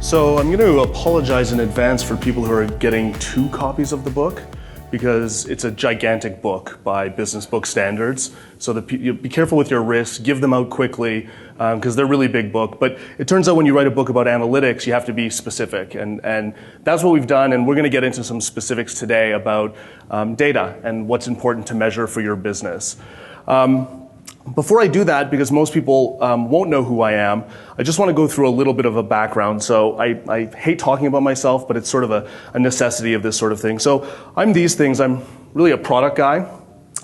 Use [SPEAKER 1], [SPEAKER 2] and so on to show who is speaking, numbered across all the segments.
[SPEAKER 1] So I'm going to apologize in advance for people who are getting 2 copies of the book, because it's a gigantic book by business book standards. So be careful with your risks, give them out quickly, because they're really big book. But it turns out when you write a book about analytics, you have to be specific. And that's what we've done, and we're going to get into some specifics today about data and what's important to measure for your business. Before I do that, because most people won't know who I am, I just want to go through a little bit of a background. So I hate talking about myself, but it's sort of a necessity of this sort of thing. So I'm these things. I'm really a product guy.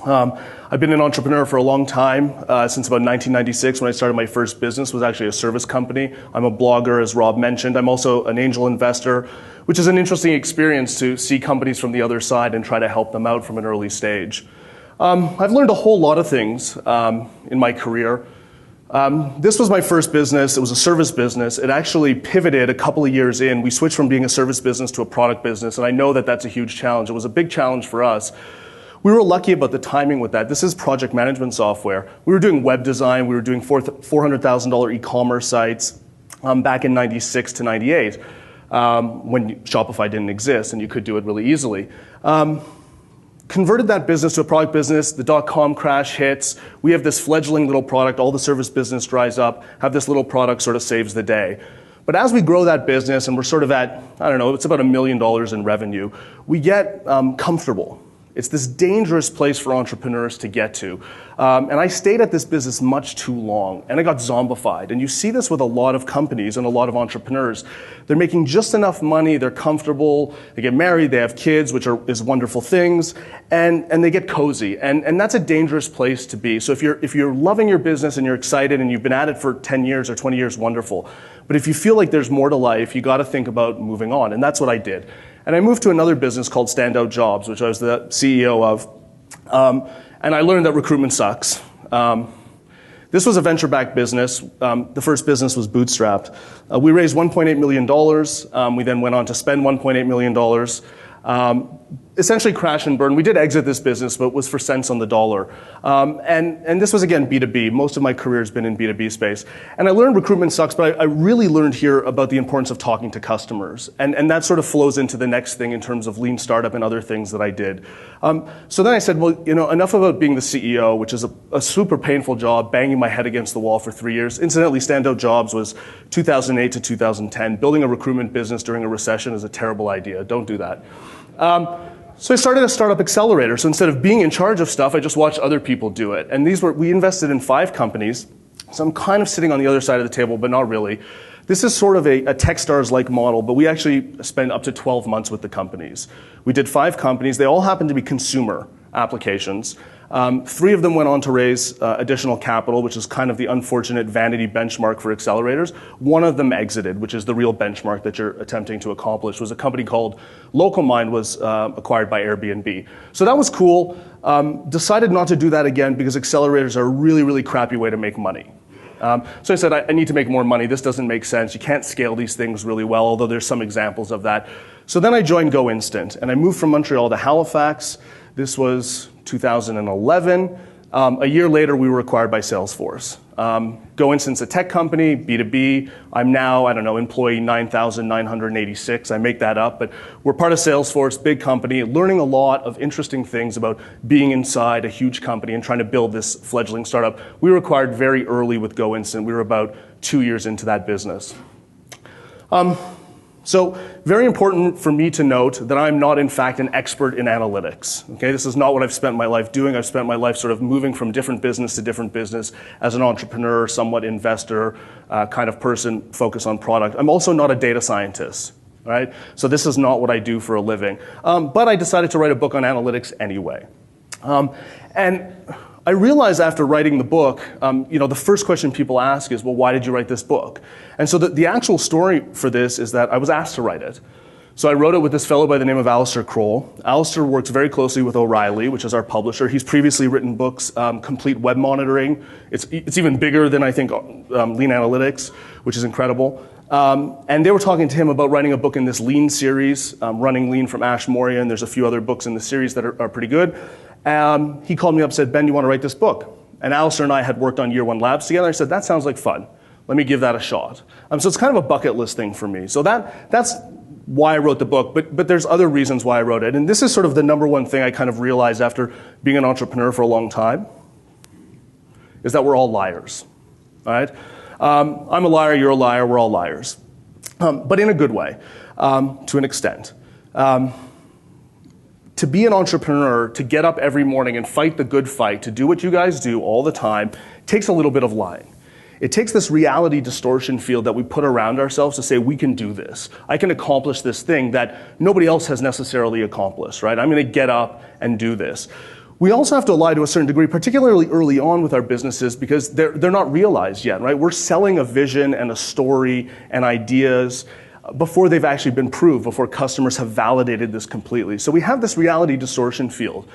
[SPEAKER 1] I've been an entrepreneur for a long time, since about 1996 when I started my first business. It was actually a service company. I'm a blogger, as Rob mentioned. I'm also an angel investor, which is an interesting experience to see companies from the other side and try to help them out from an early stage. I've learned a whole lot of things in my career. This was my first business. It was a service business. It actually pivoted a couple of years in. We switched from being a service business to a product business, and I know that that's a huge challenge. It was a big challenge for us. We were lucky about the timing with that. This is project management software. We were doing web design. We were doing $400,000 e-commerce sites back in 96 to 98 when Shopify didn't exist, and you could do it really easily. Converted that business to a product business. The dot-com crash hits. We have this fledgling little product. All the service business dries up. Have this little product sort of saves the day. But as we grow that business, and we're sort of at, I don't know, it's about $1 million in revenue, we get comfortable. It's this dangerous place for entrepreneurs to get to. And I stayed at this business much too long, and I got zombified. And you see this with a lot of companies and a lot of entrepreneurs. They're making just enough money, they're comfortable, they get married, they have kids, which is wonderful things, and they get cozy. And that's a dangerous place to be. So if you're loving your business and you're excited and you've been at it for 10 years or 20 years, wonderful. But if you feel like there's more to life, you got to think about moving on. And that's what I did. And I moved to another business called Standout Jobs, which I was the CEO of. And I learned that recruitment sucks. This was a venture-backed business. The first business was bootstrapped. We raised $1.8 million. We then went on to spend $1.8 million. Essentially crash and burn. We did exit this business, but it was for cents on the dollar. And this was, again, B2B. Most of my career has been in B2B space. And I learned recruitment sucks, but I really learned here about the importance of talking to customers. And that sort of flows into the next thing in terms of lean startup and other things that I did. So then I said, well, enough about being the CEO, which is a super painful job, banging my head against the wall for 3 years. Incidentally, Standout Jobs was 2008 to 2010. Building a recruitment business during a recession is a terrible idea. Don't do that. So I started a startup accelerator. So instead of being in charge of stuff, I just watched other people do it. And we invested in 5 companies. So I'm kind of sitting on the other side of the table, but not really. This is sort of a Techstars-like model, but we actually spent up to 12 months with the companies. We did 5 companies. They all happened to be consumer applications. 3 of them went on to raise additional capital, which is kind of the unfortunate vanity benchmark for accelerators. 1 of them exited, which is the real benchmark that you're attempting to accomplish. It was a company called LocalMind, was acquired by Airbnb. So that was cool. Decided not to do that again because accelerators are a really, really crappy way to make money. So I said, I need to make more money. This doesn't make sense. You can't scale these things really well, although there's some examples of that. So then I joined GoInstant, and I moved from Montreal to Halifax. This was 2011. A year later, we were acquired by Salesforce. GoInstant's a tech company, B2B. I'm now, employee 9,986. I make that up, but we're part of Salesforce, big company, learning a lot of interesting things about being inside a huge company and trying to build this fledgling startup. We were acquired very early with GoInstant. We were about 2 years into that business. So very important for me to note that I'm not, in fact, an expert in analytics. Okay, this is not what I've spent my life doing. I've spent my life sort of moving from different business to different business as an entrepreneur, somewhat investor, kind of person, focus on product. I'm also not a data scientist, right? So this is not what I do for a living. But I decided to write a book on analytics anyway. And I realized after writing the book, the first question people ask is, well, why did you write this book? And so the actual story for this is that I was asked to write it. So I wrote it with this fellow by the name of Alistair Kroll. Alistair works very closely with O'Reilly, which is our publisher. He's previously written books, Complete Web Monitoring. It's even bigger than, I think, Lean Analytics, which is incredible. And they were talking to him about writing a book in this Lean series, Running Lean from Ash Maurya, and there's a few other books in the series that are pretty good. He called me up and said, Ben, you want to write this book? And Alistair and I had worked on Year One Labs together. I said, that sounds like fun. let me give that a shot. So it's kind of a bucket list thing for me. So that's why I wrote the book, but there's other reasons why I wrote it. And this is sort of the number one thing I kind of realized after being an entrepreneur for a long time, is that we're all liars, all right? I'm a liar, you're a liar, we're all liars. But in a good way, to an extent. To be an entrepreneur, to get up every morning and fight the good fight, to do what you guys do all the time, takes a little bit of lying. It takes this reality distortion field that we put around ourselves to say, we can do this. I can accomplish this thing that nobody else has necessarily accomplished, right? I'm going to get up and do this. We also have to lie to a certain degree, particularly early on with our businesses, because they're not realized yet, right? We're selling a vision and a story and ideas before they've actually been proved, before customers have validated this completely. So we have this reality distortion field.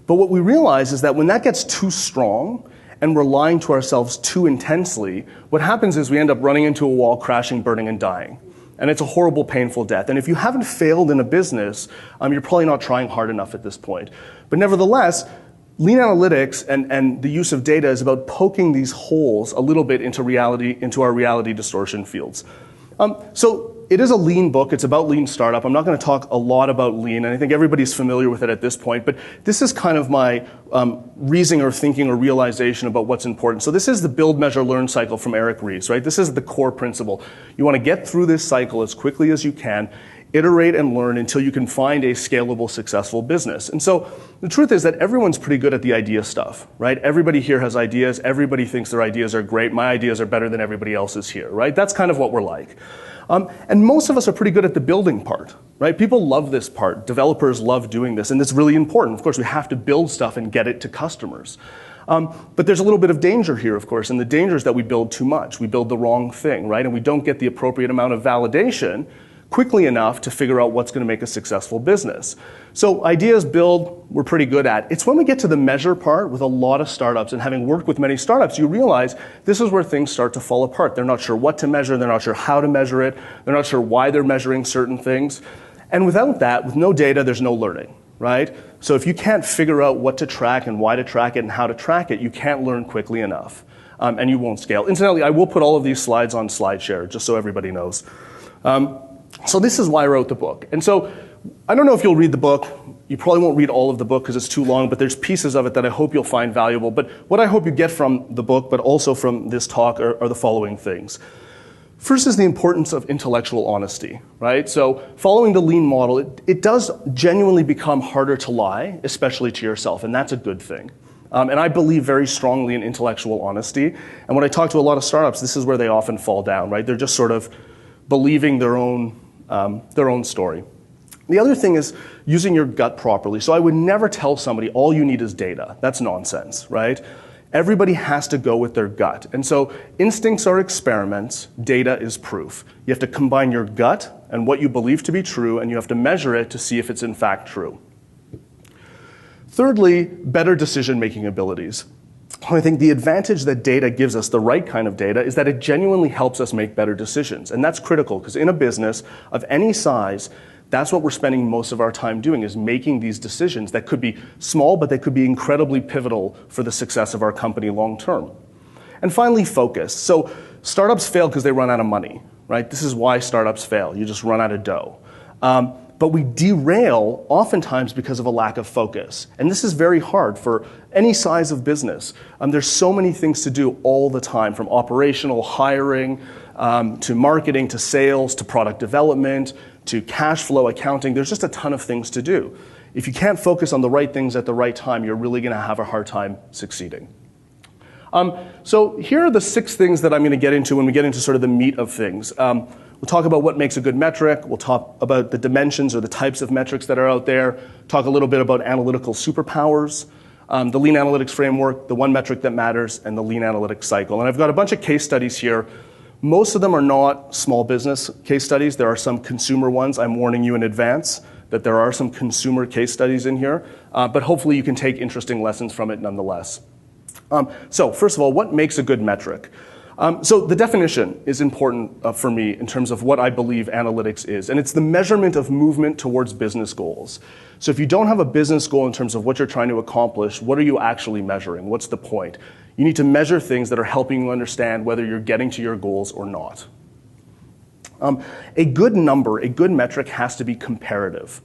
[SPEAKER 1] But what we realize is that when that gets too strong and we're lying to ourselves too intensely, what happens is we end up running into a wall, crashing, burning, and dying. And it's a horrible, painful death. And if you haven't failed in a business, you're probably not trying hard enough at this point. But nevertheless, lean analytics and the use of data is about poking these holes a little bit into our reality distortion fields. So it is a lean book. It's about lean startup. I'm not going to talk a lot about lean, and I think everybody's familiar with it at this point, but this is kind of my reasoning or thinking or realization about what's important. So this is the build, measure, learn cycle from Eric Ries, right? This is the core principle. You want to get through this cycle as quickly as you can, iterate and learn until you can find a scalable, successful business. And so the truth is that everyone's pretty good at the idea stuff, right? Everybody here has ideas. Everybody thinks their ideas are great. My ideas are better than everybody else's here, right? That's kind of what we're like. And most of us are pretty good at the building part, right? People love this part. Developers love doing this, and it's really important. Of course, we have to build stuff and get it to customers. But there's a little bit of danger here, of course, and the danger is that we build too much. We build the wrong thing, right? And we don't get the appropriate amount of validation quickly enough to figure out what's going to make a successful business. So ideas build, we're pretty good at. It's when we get to the measure part with a lot of startups, and having worked with many startups, you realize this is where things start to fall apart. They're not sure what to measure, they're not sure how to measure it, they're not sure why they're measuring certain things. And without that, with no data, there's no learning, right? So if you can't figure out what to track and why to track it and how to track it, you can't learn quickly enough, and you won't scale. Incidentally, I will put all of these slides on SlideShare, just so everybody knows. So this is why I wrote the book. And so I don't know if you'll read the book. You probably won't read all of the book because it's too long, but there's pieces of it that I hope you'll find valuable. But what I hope you get from the book, but also from this talk, are the following things. First is the importance of intellectual honesty, right? So following the lean model, it does genuinely become harder to lie, especially to yourself, and that's a good thing. And I believe very strongly in intellectual honesty. And when I talk to a lot of startups, this is where they often fall down, right? They're just sort of believing their own story. The other thing is using your gut properly. So I would never tell somebody all you need is data. That's nonsense, right? Everybody has to go with their gut. And so instincts are experiments, data is proof. You have to combine your gut and what you believe to be true, and you have to measure it to see if it's in fact true. Thirdly, better decision-making abilities. I think the advantage that data gives us, the right kind of data, is that it genuinely helps us make better decisions. And that's critical, because in a business of any size, that's what we're spending most of our time doing, is making these decisions that could be small, but they could be incredibly pivotal for the success of our company long term. And finally, focus. So startups fail because they run out of money, right? This is why startups fail. You just run out of dough. But we derail oftentimes because of a lack of focus. And this is very hard for any size of business. There's so many things to do all the time, from operational hiring to marketing to sales to product development to cash flow accounting. There's just a ton of things to do. If you can't focus on the right things at the right time, you're really going to have a hard time succeeding. So here are the 6 things that I'm going to get into when we get into sort of the meat of things. We'll talk about what makes a good metric. We'll talk about the dimensions or the types of metrics that are out there. Talk a little bit about analytical superpowers, the lean analytics framework, the one metric that matters, and the lean analytics cycle. And I've got a bunch of case studies here. Most of them are not small business case studies. There are some consumer ones. I'm warning you in advance that there are some consumer case studies in here. But hopefully you can take interesting lessons from it nonetheless. So first of all, what makes a good metric? So the definition is important for me in terms of what I believe analytics is, and it's the measurement of movement towards business goals. So if you don't have a business goal in terms of what you're trying to accomplish, what are you actually measuring? What's the point? You need to measure things that are helping you understand whether you're getting to your goals or not. A good number, a good metric has to be comparative,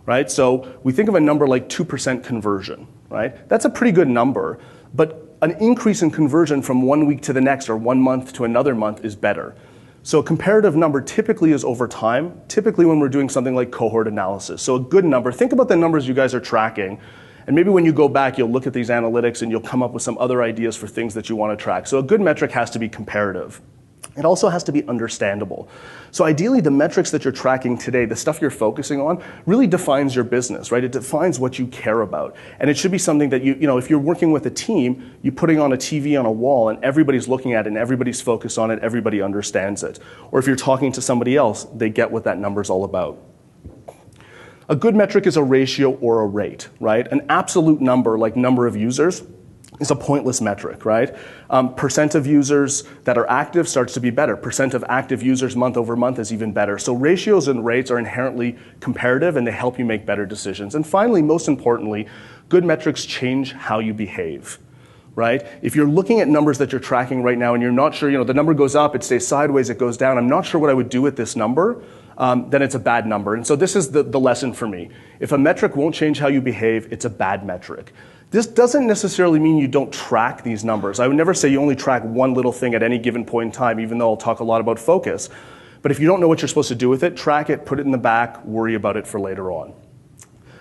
[SPEAKER 1] right? So we think of a number like 2% conversion, right? That's a pretty good number, but an increase in conversion from 1 week to the next or 1 month to another month is better. So a comparative number typically is over time, typically when we're doing something like cohort analysis. So a good number, think about the numbers you guys are tracking, and maybe when you go back, you'll look at these analytics and you'll come up with some other ideas for things that you want to track. So a good metric has to be comparative. It also has to be understandable. So ideally, the metrics that you're tracking today, the stuff you're focusing on, really defines your business, right? It defines what you care about. And it should be something that if you're working with a team, you're putting on a TV on a wall and everybody's looking at it and everybody's focused on it, everybody understands it. Or if you're talking to somebody else, they get what that number's all about. A good metric is a ratio or a rate, right? An absolute number, like number of users, is a pointless metric, right? Percent of users that are active starts to be better. Percent of active users month over month is even better. So ratios and rates are inherently comparative and they help you make better decisions. And finally, most importantly, good metrics change how you behave, right? If you're looking at numbers that you're tracking right now and you're not sure, the number goes up, it stays sideways, it goes down, I'm not sure what I would do with this number, then it's a bad number. And so this is the lesson for me. If a metric won't change how you behave, it's a bad metric. This doesn't necessarily mean you don't track these numbers. I would never say you only track one little thing at any given point in time, even though I'll talk a lot about focus. But if you don't know what you're supposed to do with it, track it, put it in the back, worry about it for later on.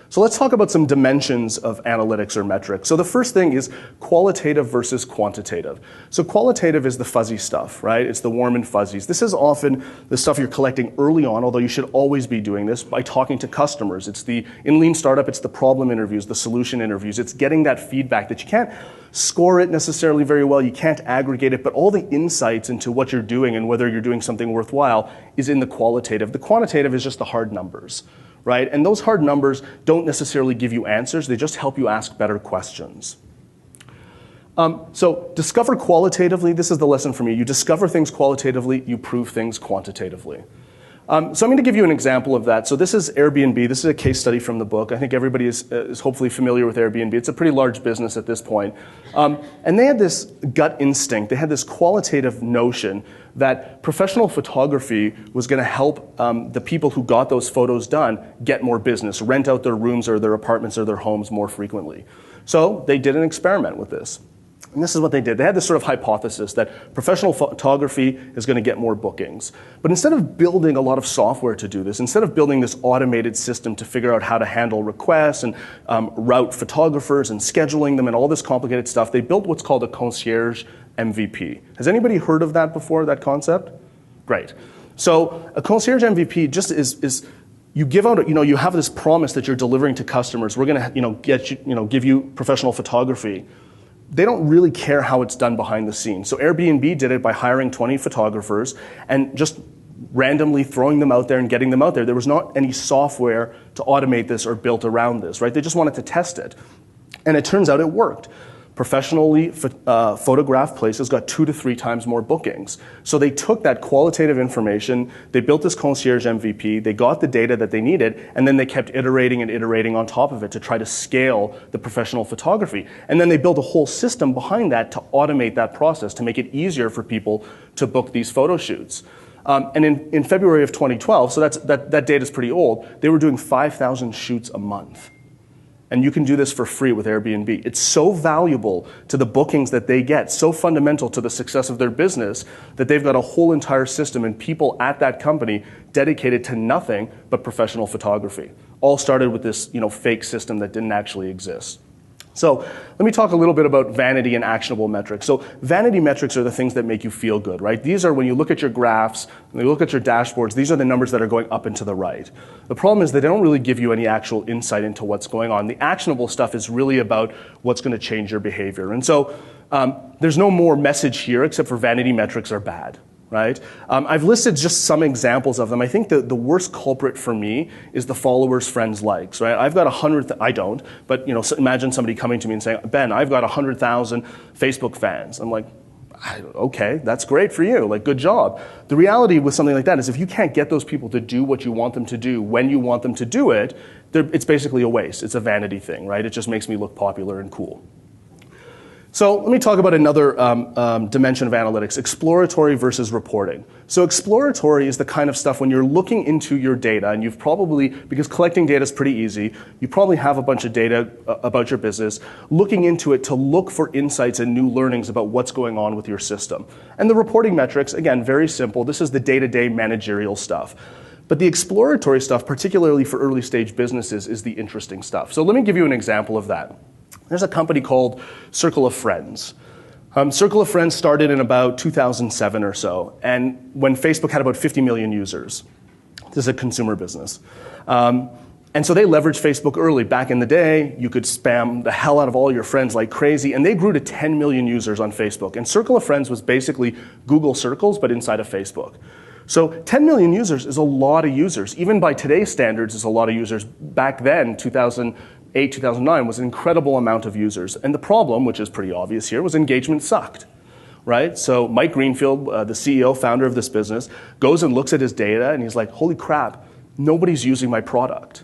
[SPEAKER 1] So let's talk about some dimensions of analytics or metrics. So the first thing is qualitative versus quantitative. So qualitative is the fuzzy stuff, right? It's the warm and fuzzies. This is often the stuff you're collecting early on, although you should always be doing this by talking to customers. In lean startup, it's the problem interviews, the solution interviews. It's getting that feedback that you can't score it necessarily very well, you can't aggregate it, but all the insights into what you're doing and whether you're doing something worthwhile is in the qualitative. The quantitative is just the hard numbers, right? And those hard numbers don't necessarily give you answers, they just help you ask better questions. So discover qualitatively, this is the lesson for me. You discover things qualitatively, you prove things quantitatively. So I'm going to give you an example of that. So this is Airbnb. This is a case study from the book. I think everybody is hopefully familiar with Airbnb. It's a pretty large business at this point. And they had this gut instinct. They had this qualitative notion that professional photography was going to help the people who got those photos done get more business, rent out their rooms or their apartments or their homes more frequently. So they did an experiment with this. And this is what they did. They had this sort of hypothesis that professional photography is going to get more bookings. But instead of building a lot of software to do this, instead of building this automated system to figure out how to handle requests and route photographers and scheduling them and all this complicated stuff, they built what's called a concierge MVP. Has anybody heard of that before, that concept? Great. So a concierge MVP just is you give out, you have this promise that you're delivering to customers. We're going to, give you professional photography. They don't really care how it's done behind the scenes. So Airbnb did it by hiring 20 photographers and just randomly throwing them out there and getting them out there. There was not any software to automate this or built around this, right? They just wanted to test it. And it turns out it worked. Professionally photographed places got 2 to 3 times more bookings. So they took that qualitative information, they built this concierge MVP, they got the data that they needed, and then they kept iterating and iterating on top of it to try to scale the professional photography. And then they built a whole system behind that to automate that process, to make it easier for people to book these photo shoots. And in February of 2012, so that data is pretty old, they were doing 5,000 shoots a month. And you can do this for free with Airbnb. It's so valuable to the bookings that they get, so fundamental to the success of their business, that they've got a whole entire system and people at that company dedicated to nothing but professional photography. All started with this, fake system that didn't actually exist. So let me talk a little bit about vanity and actionable metrics. So vanity metrics are the things that make you feel good, right? These are when you look at your graphs, when you look at your dashboards, these are the numbers that are going up and to the right. The problem is they don't really give you any actual insight into what's going on. The actionable stuff is really about what's going to change your behavior. And so there's no more message here except for vanity metrics are bad. Right? I've listed just some examples of them. I think the worst culprit for me is the followers, friends, likes. Right? I've got 100. I don't, but imagine somebody coming to me and saying, "Ben, I've got 100,000 Facebook fans." I'm like, "Okay, that's great for you. Like, good job." The reality with something like that is, if you can't get those people to do what you want them to do when you want them to do it, it's basically a waste. It's a vanity thing, right? It just makes me look popular and cool. So let me talk about another dimension of analytics, exploratory versus reporting. So exploratory is the kind of stuff when you're looking into your data, and you've probably, because collecting data is pretty easy, you probably have a bunch of data about your business, looking into it to look for insights and new learnings about what's going on with your system. And the reporting metrics, again, very simple. This is the day-to-day managerial stuff. But the exploratory stuff, particularly for early stage businesses, is the interesting stuff. So let me give you an example of that. There's a company called Circle of Friends. Circle of Friends started in about 2007 or so, and when Facebook had about 50 million users. This is a consumer business. And so they leveraged Facebook early. Back in the day, you could spam the hell out of all your friends like crazy, and they grew to 10 million users on Facebook. And Circle of Friends was basically Google Circles, but inside of Facebook. So 10 million users is a lot of users. Even by today's standards, is a lot of users. Back then, 2008, 2009, was an incredible amount of users. And the problem, which is pretty obvious here, was engagement sucked, right? So Mike Greenfield, the CEO, founder of this business, goes and looks at his data, and he's like, holy crap, nobody's using my product,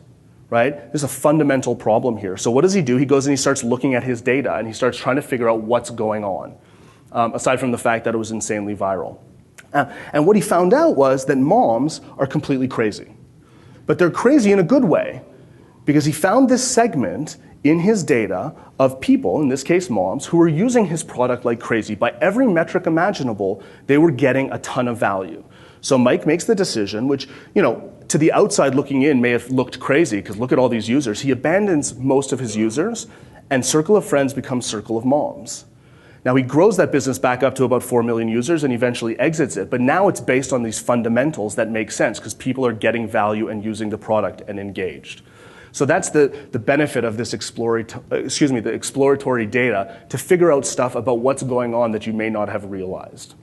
[SPEAKER 1] right? There's a fundamental problem here. So what does he do? He goes and he starts looking at his data, and he starts trying to figure out what's going on, aside from the fact that it was insanely viral. And what he found out was that moms are completely crazy. But they're crazy in a good way, because he found this segment in his data of people, in this case moms, who were using his product like crazy. By every metric imaginable, they were getting a ton of value. So Mike makes the decision, which, to the outside looking in may have looked crazy, because look at all these users. He abandons most of his users, and Circle of Friends becomes Circle of Moms. Now, he grows that business back up to about 4 million users and eventually exits it. But now it's based on these fundamentals that make sense because people are getting value and using the product and engaged. So that's the benefit of this the exploratory data to figure out stuff about what's going on that you may not have realized.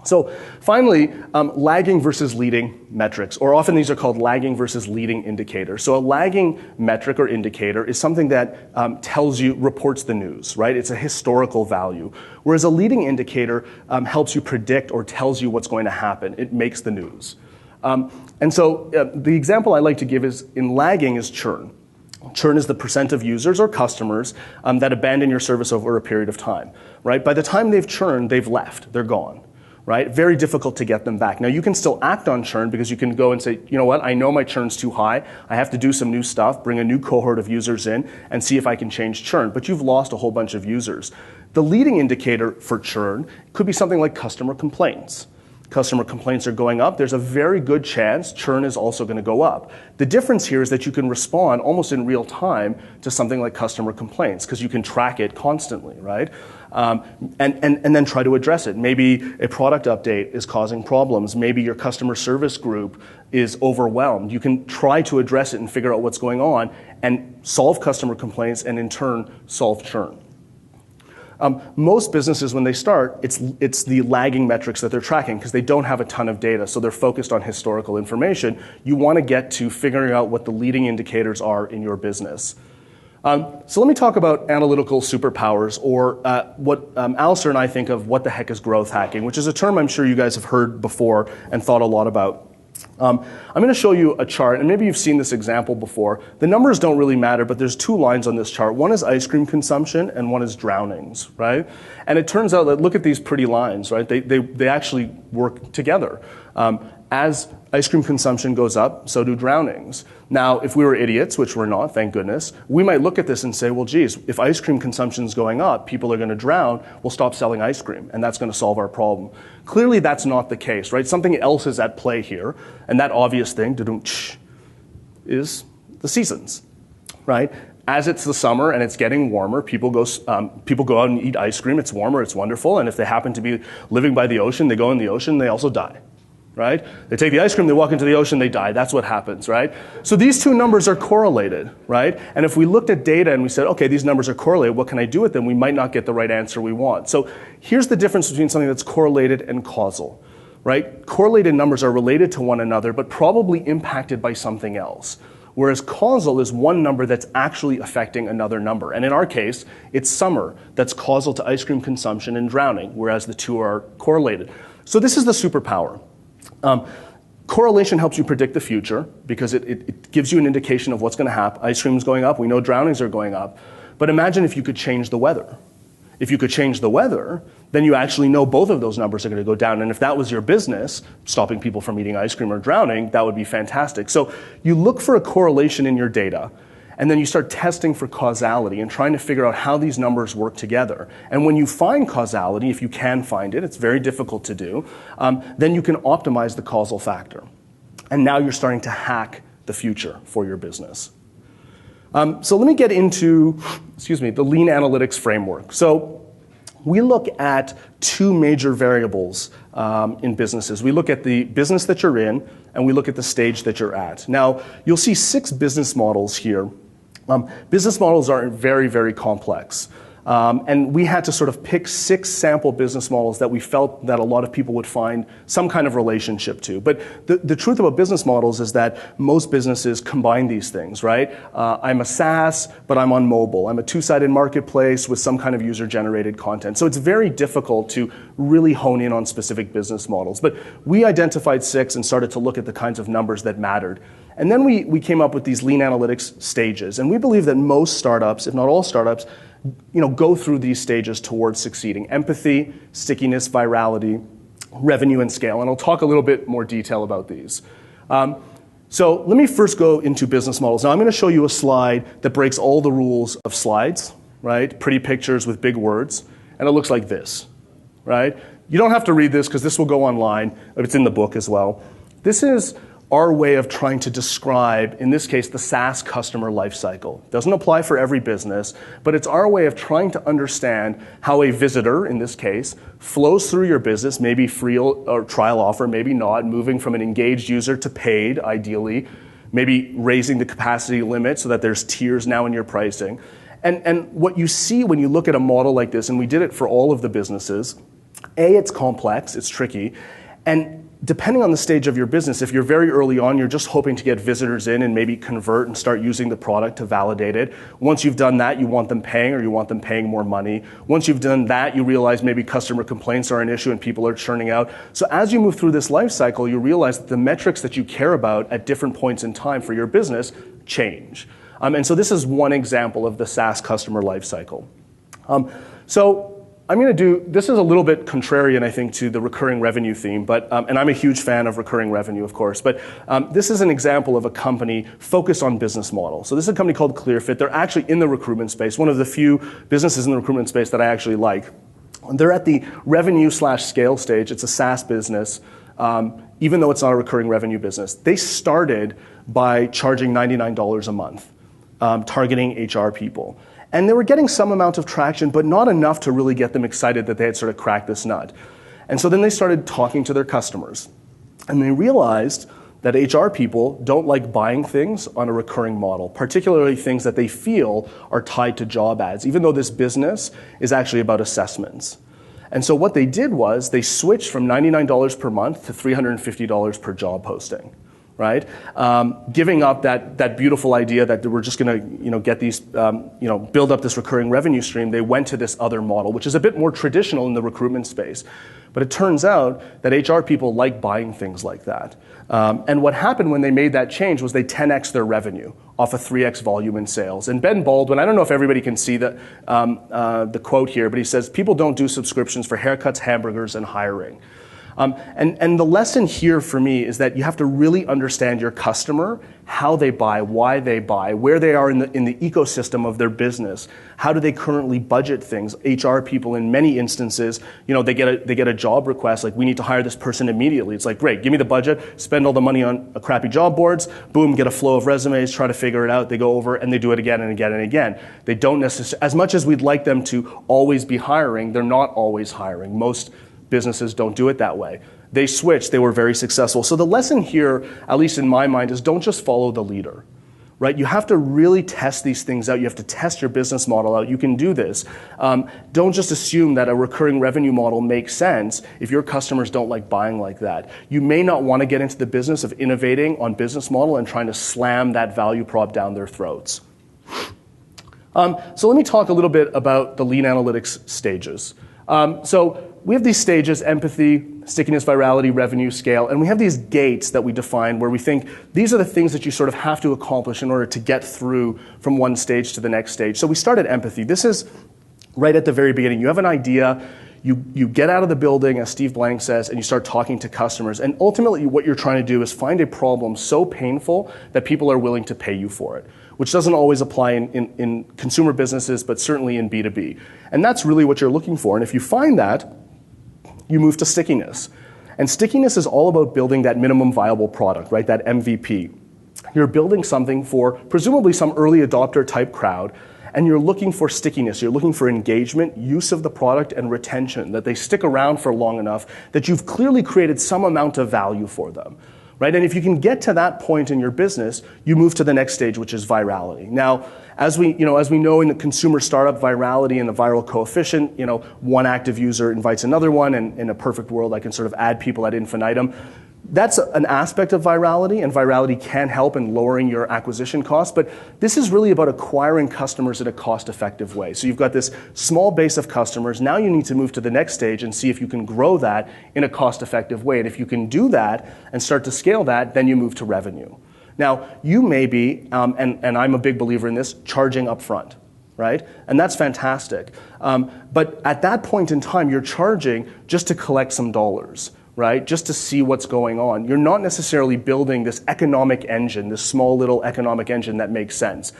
[SPEAKER 1] So finally, lagging versus leading metrics, or often these are called lagging versus leading indicators. So a lagging metric or indicator is something that reports the news, right? It's a historical value. Whereas a leading indicator helps you predict or tells you what's going to happen. It makes the news. And so the example I like to give is in lagging is churn. Churn is the percent of users or customers that abandon your service over a period of time, right? By the time they've churned, they've left, they're gone. Right? Very difficult to get them back. Now, you can still act on churn because you can go and say, you know what, I know my churn's too high. I have to do some new stuff, bring a new cohort of users in, and see if I can change churn. But you've lost a whole bunch of users. The leading indicator for churn could be something like customer complaints. Customer complaints are going up. There's a very good chance churn is also going to go up. The difference here is that you can respond almost in real time to something like customer complaints because you can track it constantly, right? And then try to address it. Maybe a product update is causing problems. Maybe your customer service group is overwhelmed. You can try to address it and figure out what's going on and solve customer complaints and in turn solve churn. Most businesses, when they start, it's the lagging metrics that they're tracking because they don't have a ton of data, so they're focused on historical information. You want to get to figuring out what the leading indicators are in your business. So let me talk about analytical superpowers, or what Alistair and I think of what the heck is growth hacking, which is a term I'm sure you guys have heard before and thought a lot about. I'm going to show you a chart, and maybe you've seen this example before. The numbers don't really matter, but there's two lines on this chart. One is ice cream consumption, and one is drownings, right? And it turns out that, look at these pretty lines, right? They actually work together. As ice cream consumption goes up, so do drownings. Now, if we were idiots, which we're not, thank goodness, we might look at this and say, well, geez, if ice cream consumption is going up, people are going to drown, we'll stop selling ice cream, and that's going to solve our problem. Clearly, that's not the case, right? Something else is at play here, and that obvious thing, is the seasons, right? As it's the summer and it's getting warmer, people go out and eat ice cream. It's warmer, it's wonderful, and if they happen to be living by the ocean, they go in the ocean, they also die. Right? They take the ice cream, they walk into the ocean, they die. That's what happens, right? So these two numbers are correlated, right? And if we looked at data and we said, okay, these numbers are correlated, what can I do with them? We might not get the right answer we want. So here's the difference between something that's correlated and causal, right? Correlated numbers are related to one another, but probably impacted by something else. Whereas causal is one number that's actually affecting another number. And in our case, it's summer that's causal to ice cream consumption and drowning, whereas the two are correlated. So this is the superpower. Correlation helps you predict the future because it gives you an indication of what's going to happen. Ice cream is going up. We know drownings are going up. But imagine if you could change the weather. If you could change the weather, then you actually know both of those numbers are going to go down. And if that was your business, stopping people from eating ice cream or drowning, that would be fantastic. So you look for a correlation in your data, and then you start testing for causality and trying to figure out how these numbers work together. And when you find causality, if you can find it, it's very difficult to do, then you can optimize the causal factor. And now you're starting to hack the future for your business. So let me get into, the lean analytics framework. So we look at two major variables in businesses. We look at the business that you're in, and we look at the stage that you're at. Now, you'll see 6 business models here. Business models are very, very complex. And we had to sort of pick 6 sample business models that we felt that a lot of people would find some kind of relationship to. But the truth about business models is that most businesses combine these things, right? I'm a SaaS, but I'm on mobile. I'm a two-sided marketplace with some kind of user-generated content. So it's very difficult to really hone in on specific business models. But we identified 6 and started to look at the kinds of numbers that mattered. And then we came up with these lean analytics stages. And we believe that most startups, if not all startups, go through these stages towards succeeding: empathy, stickiness, virality, revenue, and scale. And I'll talk a little bit more detail about these. So let me first go into business models. Now I'm going to show you a slide that breaks all the rules of slides, right? Pretty pictures with big words. And it looks like this, right? You don't have to read this because this will go online. It's in the book as well. This is our way of trying to describe, in this case, the SaaS customer lifecycle. Doesn't apply for every business, but it's our way of trying to understand how a visitor, in this case, flows through your business, maybe free or trial offer, maybe not, moving from an engaged user to paid, ideally, maybe raising the capacity limit so that there's tiers now in your pricing. And what you see when you look at a model like this, and we did it for all of the businesses, it's complex, it's tricky, and depending on the stage of your business, if you're very early on, you're just hoping to get visitors in and maybe convert and start using the product to validate it. Once you've done that, you want them paying, or you want them paying more money. Once you've done that, you realize maybe customer complaints are an issue and people are churning out. So as you move through this life cycle, you realize that the metrics that you care about at different points in time for your business change. And so this is one example of the SaaS customer life cycle. So I'm going to do, this is a little bit contrarian, I think, to the recurring revenue theme, but, and I'm a huge fan of recurring revenue, of course, but this is an example of a company focused on business model. So this is a company called ClearFit. They're actually in the recruitment space, one of the few businesses in the recruitment space that I actually like. They're at the revenue/scale stage. It's a SaaS business, even though it's not a recurring revenue business. They started by charging $99 a month, targeting HR people. And they were getting some amount of traction, but not enough to really get them excited that they had sort of cracked this nut. And so then they started talking to their customers. And they realized that HR people don't like buying things on a recurring model, particularly things that they feel are tied to job ads, even though this business is actually about assessments. And so what they did was they switched from $99 per month to $350 per job posting. Right, giving up that beautiful idea that we're just going to get these build up this recurring revenue stream. They went to this other model, which is a bit more traditional in the recruitment space. But it turns out that HR people like buying things like that. And what happened when they made that change was they 10x their revenue off a 3x volume in sales. And Ben Baldwin, I don't know if everybody can see the quote here, but he says, "People don't do subscriptions for haircuts, hamburgers, and hiring." And the lesson here for me is that you have to really understand your customer, how they buy, why they buy, where they are in the ecosystem of their business. How do they currently budget things? HR people, in many instances, they get a job request like, we need to hire this person immediately. It's like, great, give me the budget, spend all the money on crappy job boards, boom, get a flow of resumes, try to figure it out. They go over and they do it again and again and again. They don't necessarily, as much as we'd like them to always be hiring, they're not always hiring. Most businesses don't do it that way. They switched, they were very successful. So the lesson here, at least in my mind, is don't just follow the leader, right? You have to really test these things out. You have to test your business model out. You can do this. Don't just assume that a recurring revenue model makes sense if your customers don't like buying like that. You may not want to get into the business of innovating on business model and trying to slam that value prop down their throats. So let me talk a little bit about the lean analytics stages. So we have these stages: empathy, stickiness, virality, revenue, scale, and we have these gates that we define where we think these are the things that you sort of have to accomplish in order to get through from one stage to the next stage. So we start at empathy. This is right at the very beginning. You have an idea, you get out of the building, as Steve Blank says, and you start talking to customers. And ultimately, what you're trying to do is find a problem so painful that people are willing to pay you for it, which doesn't always apply in consumer businesses, but certainly in B2B. And that's really what you're looking for. And if you find that, you move to stickiness. And stickiness is all about building that minimum viable product, right? That MVP. You're building something for presumably some early adopter type crowd, and you're looking for stickiness. You're looking for engagement, use of the product, and retention, that they stick around for long enough that you've clearly created some amount of value for them, right? And if you can get to that point in your business, you move to the next stage, which is virality. Now, as we know in the consumer startup, virality and the viral coefficient, one active user invites another one, and in a perfect world, I can sort of add people ad infinitum. That's an aspect of virality, and virality can help in lowering your acquisition costs, but this is really about acquiring customers in a cost-effective way. So you've got this small base of customers. Now you need to move to the next stage and see if you can grow that in a cost-effective way. And if you can do that and start to scale that, then you move to revenue. Now, you may be, and I'm a big believer in this, charging upfront, right? And that's fantastic. But at that point in time, you're charging just to collect some dollars, right? Just to see what's going on. You're not necessarily building this economic engine, this small little economic engine that makes sense.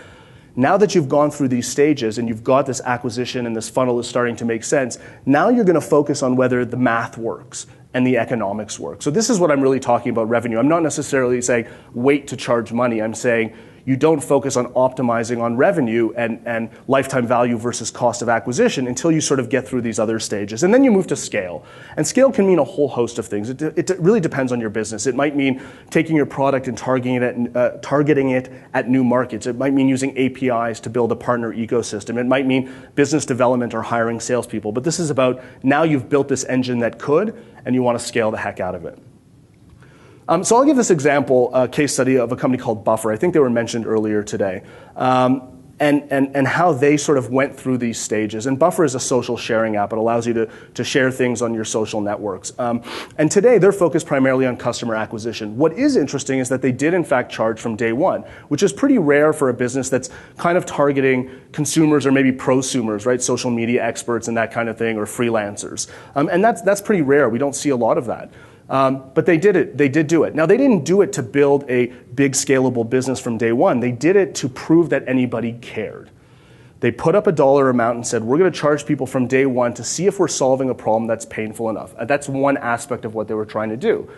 [SPEAKER 1] Now that you've gone through these stages and you've got this acquisition and this funnel is starting to make sense, now you're going to focus on whether the math works and the economics work. So this is what I'm really talking about revenue. I'm not necessarily saying wait to charge money. I'm saying you don't focus on optimizing on revenue and lifetime value versus cost of acquisition until you sort of get through these other stages. And then you move to scale. And scale can mean a whole host of things. It really depends on your business. It might mean taking your product and targeting it at new markets. It might mean using APIs to build a partner ecosystem. It might mean business development or hiring salespeople. But this is about now you've built this engine that could, and you want to scale the heck out of it. So I'll give this example, a case study of a company called Buffer. I think they were mentioned earlier today, and how they sort of went through these stages. And Buffer is a social sharing app. It allows you to share things on your social networks. And today, they're focused primarily on customer acquisition. What is interesting is that they did, in fact, charge from day one, which is pretty rare for a business that's kind of targeting consumers or maybe prosumers, right? Social media experts and that kind of thing, or freelancers. And that's pretty rare. We don't see a lot of that. But they did it. They did do it. Now, they didn't do it to build a big scalable business from day one. They did it to prove that anybody cared. They put up a dollar amount and said, we're going to charge people from day one to see if we're solving a problem that's painful enough. That's one aspect of what they were trying to do.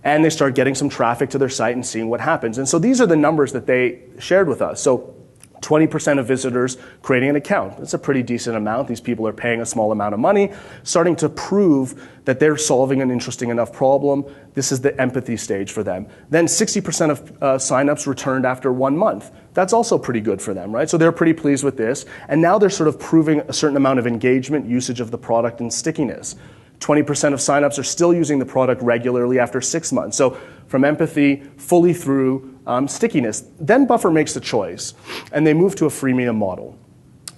[SPEAKER 1] And they start getting some traffic to their site and seeing what happens. And so these are the numbers that they shared with us. So 20% of visitors creating an account. That's a pretty decent amount. These people are paying a small amount of money, starting to prove that they're solving an interesting enough problem. This is the empathy stage for them. Then 60% of signups returned after 1 month. That's also pretty good for them, right? So they're pretty pleased with this. And now they're sort of proving a certain amount of engagement, usage of the product, and stickiness. 20% of signups are still using the product regularly after 6 months. So from empathy fully through stickiness. Then Buffer makes the choice, and they move to a freemium model,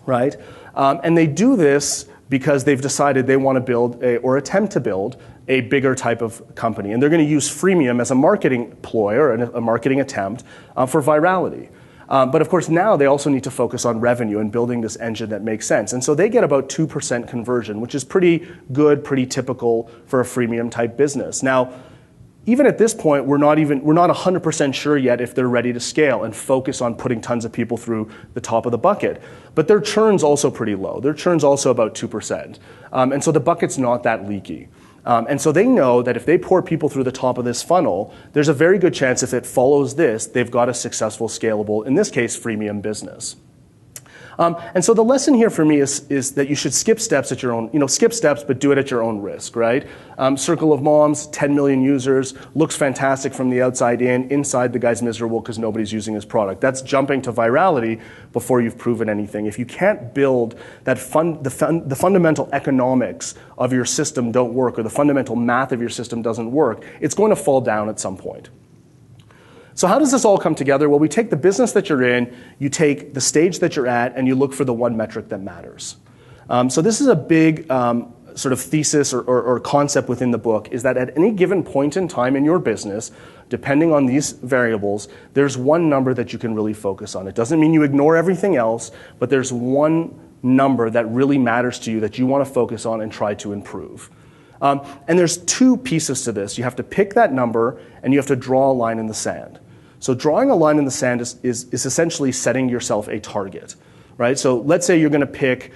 [SPEAKER 1] right? And they do this because they've decided they want to build or attempt to build a bigger type of company. And they're going to use freemium as a marketing ploy or a marketing attempt for virality. But of course, now they also need to focus on revenue and building this engine that makes sense. And so they get about 2% conversion, which is pretty good, pretty typical for a freemium type business. Now, even at this point, we're not 100% sure yet if they're ready to scale and focus on putting tons of people through the top of the bucket. But their churn's also pretty low. Their churn's also about 2%. And so the bucket's not that leaky. And so they know that if they pour people through the top of this funnel, there's a very good chance if it follows this, they've got a successful, scalable, in this case, freemium business. And so the lesson here for me is that you should skip steps at your own, skip steps, but do it at your own risk, right? Circle of Moms, 10 million users, looks fantastic from the outside in. Inside, the guy's miserable because nobody's using his product. That's jumping to virality before you've proven anything. If you can't build that the fundamental economics of your system don't work, or the fundamental math of your system doesn't work, it's going to fall down at some point. So how does this all come together? Well, we take the business that you're in, you take the stage that you're at, and you look for the one metric that matters. So this is a big sort of thesis or concept within the book, is that at any given point in time in your business, depending on these variables, there's one number that you can really focus on. It doesn't mean you ignore everything else, but there's one number that really matters to you that you want to focus on and try to improve. And there's two pieces to this. You have to pick that number and you have to draw a line in the sand. So drawing a line in the sand is essentially setting yourself a target, right? So let's say you're going to pick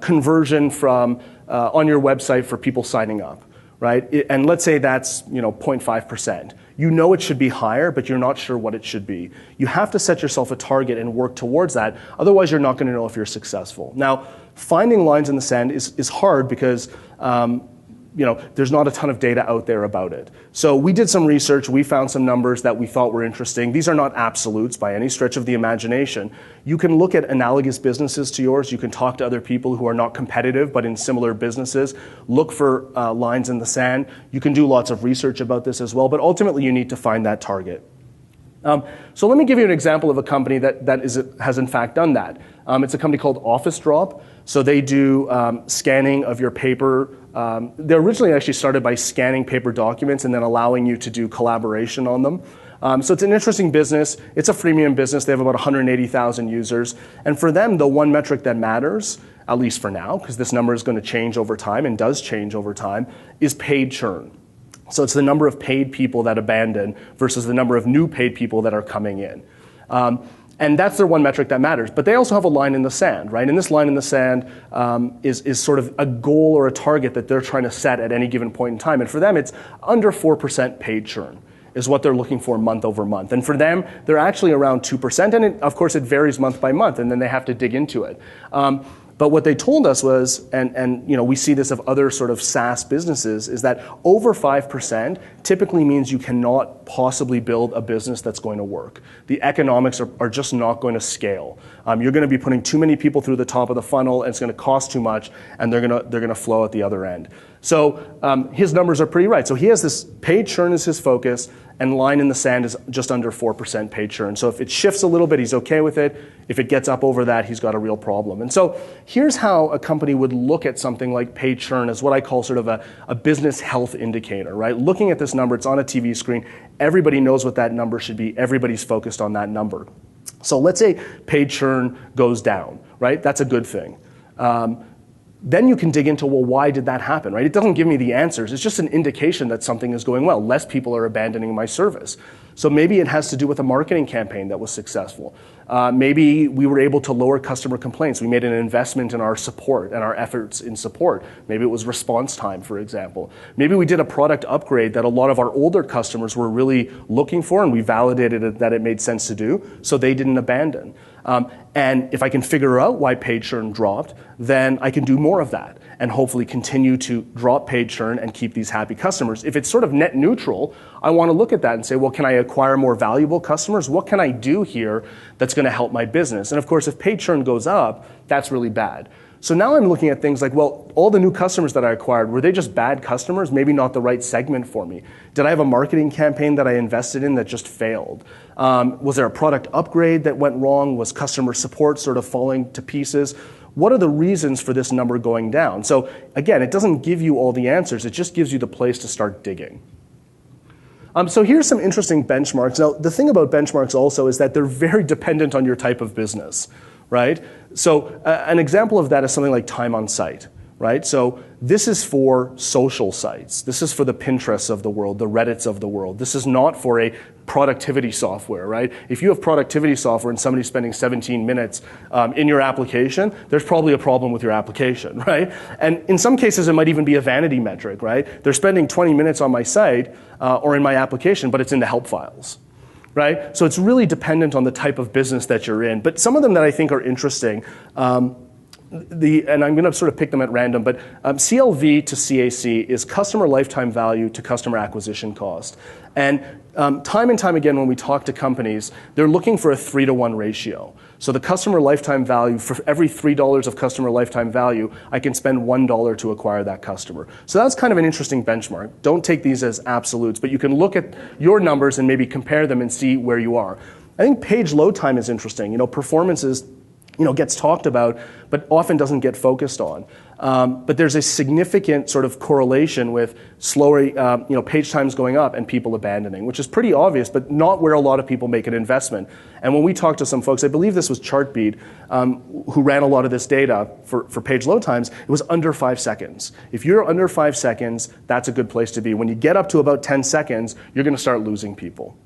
[SPEAKER 1] conversion from on your website for people signing up, right? And let's say that's 0.5%. You know it should be higher, but you're not sure what it should be. You have to set yourself a target and work towards that. Otherwise, you're not going to know if you're successful. Now, finding lines in the sand is hard because there's not a ton of data out there about it. So we did some research. We found some numbers that we thought were interesting. These are not absolutes by any stretch of the imagination. You can look at analogous businesses to yours. You can talk to other people who are not competitive but in similar businesses. Look for lines in the sand. You can do lots of research about this as well, but ultimately you need to find that target. So let me give you an example of a company that has in fact done that. It's a company called Office Drop. So they do scanning of your paper. They originally actually started by scanning paper documents and then allowing you to do collaboration on them. So it's an interesting business. It's a freemium business. They have about 180,000 users. And for them, the one metric that matters, at least for now, because this number is going to change over time and does change over time, is paid churn. So it's the number of paid people that abandon versus the number of new paid people that are coming in. And that's their one metric that matters. But they also have a line in the sand, right? And this line in the sand is sort of a goal or a target that they're trying to set at any given point in time. And for them, it's under 4% paid churn is what they're looking for month over month. And for them, they're actually around 2%. And of course, it varies month by month, and then they have to dig into it. But what they told us was, and we see this of other sort of SaaS businesses, is that over 5% typically means you cannot possibly build a business that's going to work. The economics are just not going to scale. You're going to be putting too many people through the top of the funnel, and it's going to cost too much, and they're going to flow at the other end. So his numbers are pretty right. So he has this paid churn as his focus, and line in the sand is just under 4% paid churn. So if it shifts a little bit, he's okay with it. If it gets up over that, he's got a real problem. And so here's how a company would look at something like paid churn as what I call sort of a business health indicator, right? Looking at this number, it's on a TV screen. Everybody knows what that number should be. Everybody's focused on that number. So let's say paid churn goes down, right? That's a good thing. Then you can dig into, well, why did that happen, right? It doesn't give me the answers. It's just an indication that something is going well. Less people are abandoning my service. So maybe it has to do with a marketing campaign that was successful. Maybe we were able to lower customer complaints. We made an investment in our support and our efforts in support. Maybe it was response time, for example. Maybe we did a product upgrade that a lot of our older customers were really looking for, and we validated that it made sense to do, so they didn't abandon. And if I can figure out why paid churn dropped, then I can do more of that and hopefully continue to drop paid churn and keep these happy customers. If it's sort of net neutral, I want to look at that and say, well, can I acquire more valuable customers? What can I do here that's going to help my business? And of course, if paid churn goes up, that's really bad. So now I'm looking at things like, well, all the new customers that I acquired, were they just bad customers? Maybe not the right segment for me. Did I have a marketing campaign that I invested in that just failed? Was there a product upgrade that went wrong? Was customer support sort of falling to pieces? What are the reasons for this number going down? So again, it doesn't give you all the answers. It just gives you the place to start digging. So here's some interesting benchmarks. Now, the thing about benchmarks also is that they're very dependent on your type of business, right? So an example of that is something like time on site, right? So this is for social sites. This is for the Pinterests of the world, the Reddits of the world. This is not for a productivity software, right? If you have productivity software and somebody's spending 17 minutes in your application, there's probably a problem with your application, right? And in some cases, it might even be a vanity metric, right? They're spending 20 minutes on my site or in my application, but it's in the help files. Right? So it's really dependent on the type of business that you're in. But some of them that I think are interesting, and I'm going to sort of pick them at random, but CLV to CAC is customer lifetime value to customer acquisition cost. And time and time again, when we talk to companies, they're looking for a 3-to-1 ratio. So the customer lifetime value, for every $3 of customer lifetime value, I can spend $1 to acquire that customer. So that's kind of an interesting benchmark. Don't take these as absolutes, but you can look at your numbers and maybe compare them and see where you are. I think page load time is interesting. Performance is gets talked about, but often doesn't get focused on. But there's a significant sort of correlation with slower, page times going up and people abandoning, which is pretty obvious, but not where a lot of people make an investment. And when we talk to some folks, I believe this was Chartbeat, who ran a lot of this data for page load times, it was under 5 seconds. If you're under 5 seconds, that's a good place to be. When you get up to about 10 seconds, you're going to start losing people.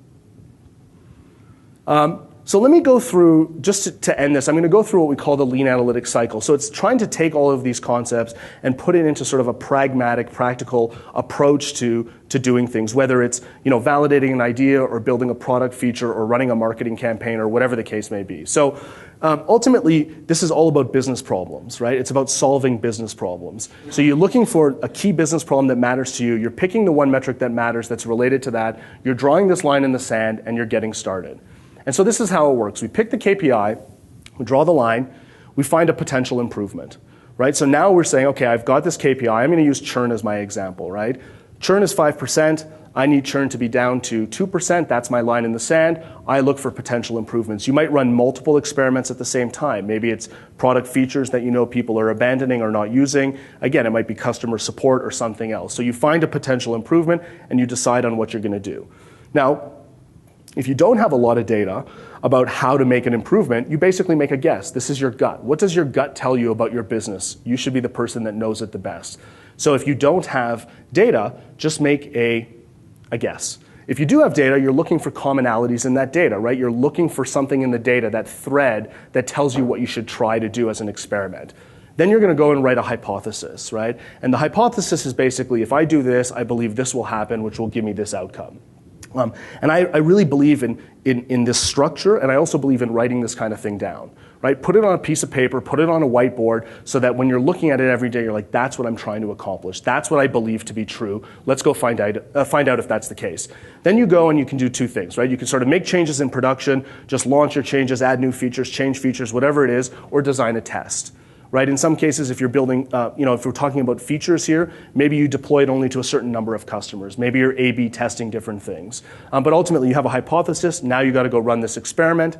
[SPEAKER 1] So let me go through, just to end this, I'm going to go through what we call the lean analytics cycle. So it's trying to take all of these concepts and put it into sort of a pragmatic, practical approach to doing things, whether it's validating an idea or building a product feature or running a marketing campaign or whatever the case may be. So ultimately, this is all about business problems, right? It's about solving business problems. So you're looking for a key business problem that matters to you. You're picking the one metric that matters that's related to that. You're drawing this line in the sand, and you're getting started. And so this is how it works. We pick the KPI, we draw the line, we find a potential improvement, right? So now we're saying, okay, I've got this KPI. I'm going to use churn as my example, right? Churn is 5%. I need churn to be down to 2%. That's my line in the sand. I look for potential improvements. You might run multiple experiments at the same time. Maybe it's product features that people are abandoning or not using. Again, it might be customer support or something else. So you find a potential improvement, and you decide on what you're going to do. Now, if you don't have a lot of data about how to make an improvement, you basically make a guess. This is your gut. What does your gut tell you about your business? You should be the person that knows it the best. So if you don't have data, just make a guess. If you do have data, you're looking for commonalities in that data, right? You're looking for something in the data, that thread that tells you what you should try to do as an experiment. Then you're going to go and write a hypothesis, right? And the hypothesis is basically, if I do this, I believe this will happen, which will give me this outcome. And I really believe in this structure, and I also believe in writing this kind of thing down, right? Put it on a piece of paper, put it on a whiteboard, so that when you're looking at it every day, you're like, that's what I'm trying to accomplish. That's what I believe to be true. Let's go find out if that's the case. Then you go and you can do two things, right? You can sort of make changes in production, just launch your changes, add new features, change features, whatever it is, or design a test. Right? In some cases, if you're building, if we're talking about features here, maybe you deploy it only to a certain number of customers. Maybe you're A/B testing different things. But ultimately, you have a hypothesis. Now you got to go run this experiment.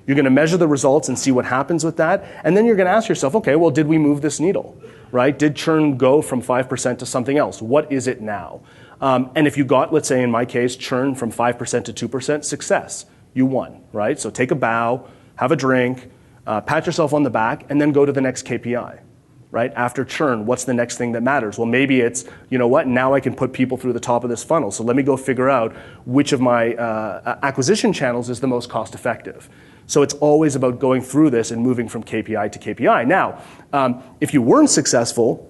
[SPEAKER 1] You're going to measure the results and see what happens with that. And then you're going to ask yourself, okay, well, did we move this needle? Right? Did churn go from 5% to something else? What is it now? And if you got, let's say in my case, churn from 5% to 2%, success. You won, right? So take a bow, have a drink, pat yourself on the back, and then go to the next KPI, right? After churn, what's the next thing that matters? Well, maybe it's, now I can put people through the top of this funnel. So let me go figure out which of my acquisition channels is the most cost effective. So it's always about going through this and moving from KPI to KPI. Now, if you weren't successful,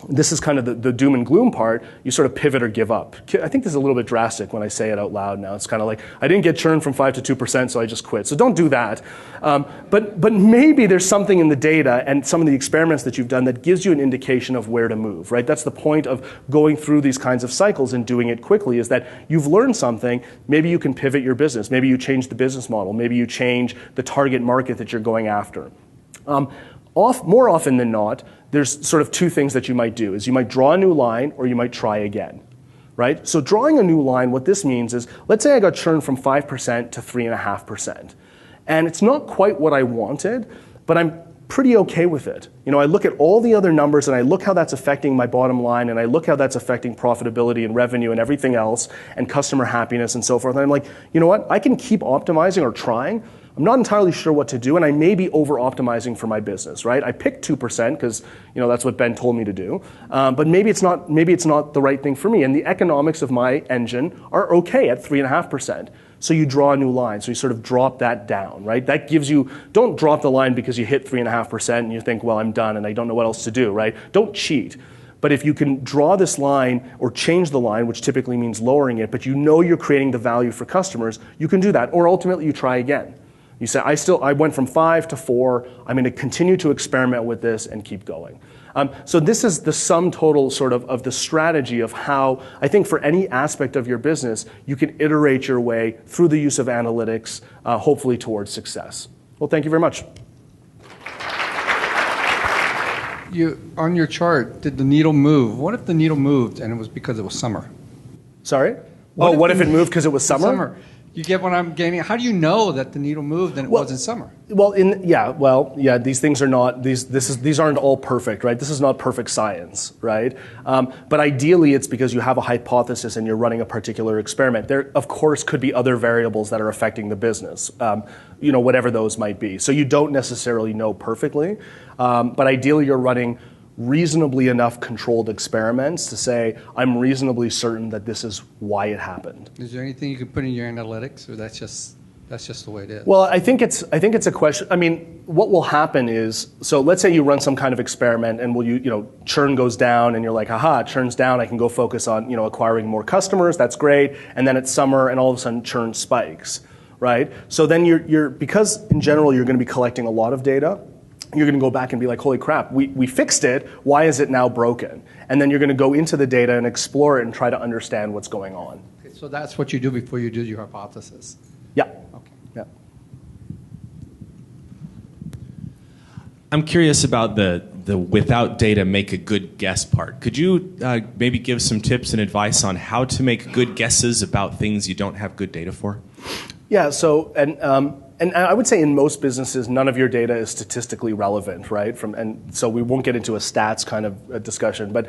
[SPEAKER 1] this is kind of the doom and gloom part, you sort of pivot or give up. I think this is a little bit drastic when I say it out loud now. It's kind of like, I didn't get churn from 5 to 2%, so I just quit. So don't do that. But maybe there's something in the data and some of the experiments that you've done that gives you an indication of where to move, right? That's the point of going through these kinds of cycles and doing it quickly, is that you've learned something. Maybe you can pivot your business. Maybe you change the business model. Maybe you change the target market that you're going after. More often than not, there's sort of two things that you might do, is you might draw a new line or you might try again, right? So drawing a new line, what this means is, let's say I got churned from 5% to 3.5%. And it's not quite what I wanted, but I'm pretty okay with it. I look at all the other numbers and I look how that's affecting my bottom line, and I look how that's affecting profitability and revenue and everything else and customer happiness and so forth. And I'm like, you know what? I can keep optimizing or trying. I'm not entirely sure what to do, and I may be over-optimizing for my business, right? I picked 2% because that's what Ben told me to do, but maybe it's not the right thing for me. And the economics of my engine are okay at 3.5%. So you draw a new line, so you sort of drop that down, right? That gives you, don't drop the line because you hit 3.5% and you think, well, I'm done and I don't know what else to do, right? Don't cheat. But if you can draw this line or change the line, which typically means lowering it, but you're creating the value for customers, you can do that. Or ultimately you try again. You say, I went from 5 to 4. I'm going to continue to experiment with this and keep going. So this is the sum total sort of the strategy of how, I think for any aspect of your business, you can iterate your way through the use of analytics, hopefully towards success. Well, thank you very much.
[SPEAKER 2] On your chart, did the needle move? What if the needle moved and it was because it was summer?
[SPEAKER 1] Sorry? What if it moved because it was summer?
[SPEAKER 2] You get what I'm getting? How do you know that the needle moved and it was in summer?
[SPEAKER 1] These things are not, these aren't all perfect, right? This is not perfect science, right? But ideally it's because you have a hypothesis and you're running a particular experiment. There, of course, could be other variables that are affecting the business, whatever those might be. So you don't necessarily know perfectly, but ideally you're running reasonably enough controlled experiments to say, I'm reasonably certain that this is why it happened.
[SPEAKER 2] Is there anything you can put in your analytics, or that's just the way it is?
[SPEAKER 1] Well, I think it's a question. I mean, what will happen is, so let's say you run some kind of experiment and churn goes down and you're like, aha, churn's down, I can go focus on, acquiring more customers, that's great. And then it's summer and all of a sudden churn spikes, right? So then because in general you're going to be collecting a lot of data, you're going to go back and be like, holy crap, we fixed it, why is it now broken? And then you're going to go into the data and explore it and try to understand what's going on.
[SPEAKER 2] Okay, so that's what you do before you do your hypothesis?
[SPEAKER 1] Yeah.
[SPEAKER 2] Okay.
[SPEAKER 1] Yeah.
[SPEAKER 3] I'm curious about the without data make a good guess part. Could you maybe give some tips and advice on how to make good guesses about things you don't have good data for?
[SPEAKER 1] Yeah, so, and I would say in most businesses, none of your data is statistically relevant, right? And so we won't get into a stats kind of a discussion, but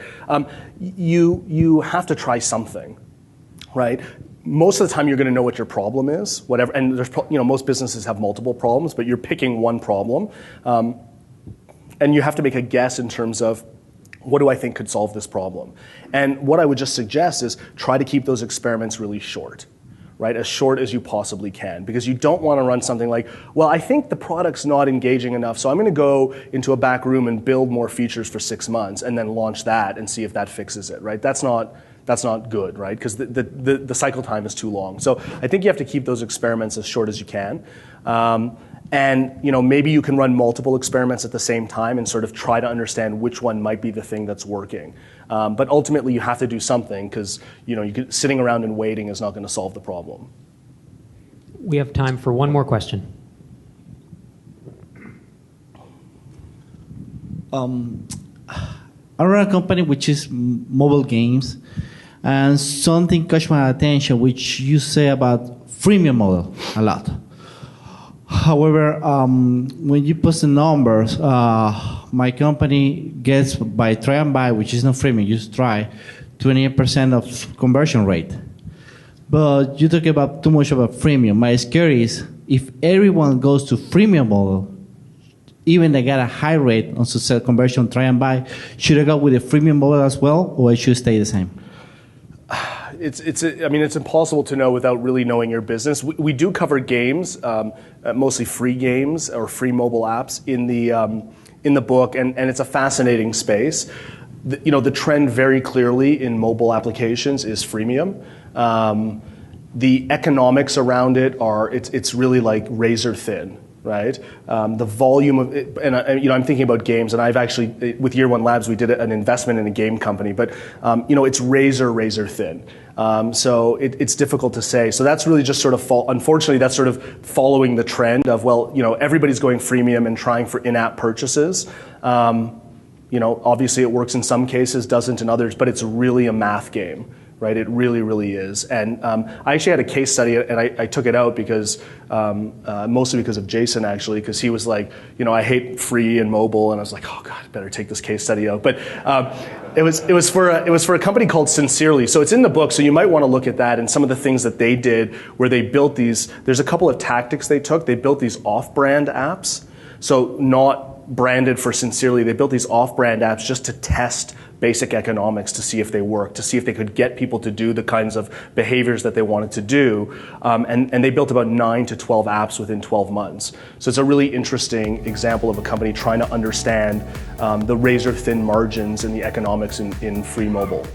[SPEAKER 1] you have to try something, right? Most of the time, you're going to know what your problem is, whatever. And there's, most businesses have multiple problems, but you're picking one problem, and you have to make a guess in terms of, what do I think could solve this problem? And what I would just suggest is try to keep those experiments really short. Right, as short as you possibly can, because you don't want to run something like, well, I think the product's not engaging enough, so I'm going to go into a back room and build more features for 6 months and then launch that and see if that fixes it, right? That's not good, right? Because the cycle time is too long. So I think you have to keep those experiments as short as you can. And maybe you can run multiple experiments at the same time and sort of try to understand which one might be the thing that's working. But ultimately, you have to do something because sitting around and waiting is not going to solve the problem.
[SPEAKER 4] We have time for one more question.
[SPEAKER 5] I run a company which is mobile games, and something caught my attention, which you say about freemium model a lot. However, when you post the numbers, my company gets by try and buy, which is not freemium, you just try, 28% of conversion rate. But you talk about too much about freemium. My scare is if everyone goes to freemium model, even they got a high rate on success conversion try and buy, should I go with a freemium model as well, or it should stay the same?
[SPEAKER 1] It's impossible to know without really knowing your business. We do cover games, mostly free games or free mobile apps in the book, and it's a fascinating space. The trend very clearly in mobile applications is freemium. The economics around it it's really like razor thin. Right, the volume of it, and I'm thinking about games, and I've actually with Year One Labs we did an investment in a game company, but it's razor thin, so it's difficult to say. So that's really just sort of unfortunately that's sort of following the trend of everybody's going freemium and trying for in-app purchases. Obviously it works in some cases, doesn't in others, but it's really a math game. Right, it really is, and I actually had a case study, and I took it out because mostly because of Jason actually, because he was like, I hate free and mobile, and I was like, oh God, I better take this case study out. But it was for a company called Sincerely, so it's in the book, so you might want to look at that and some of the things that they did, where they built these. There's a couple of tactics they took. They built these off-brand apps, so not branded for Sincerely. They built these off-brand apps just to test basic economics to see if they worked, to see if they could get people to do the kinds of behaviors that they wanted to do. And they built about 9 to 12 apps within 12 months. So it's a really interesting example of a company trying to understand the razor-thin margins and the economics in free mobile.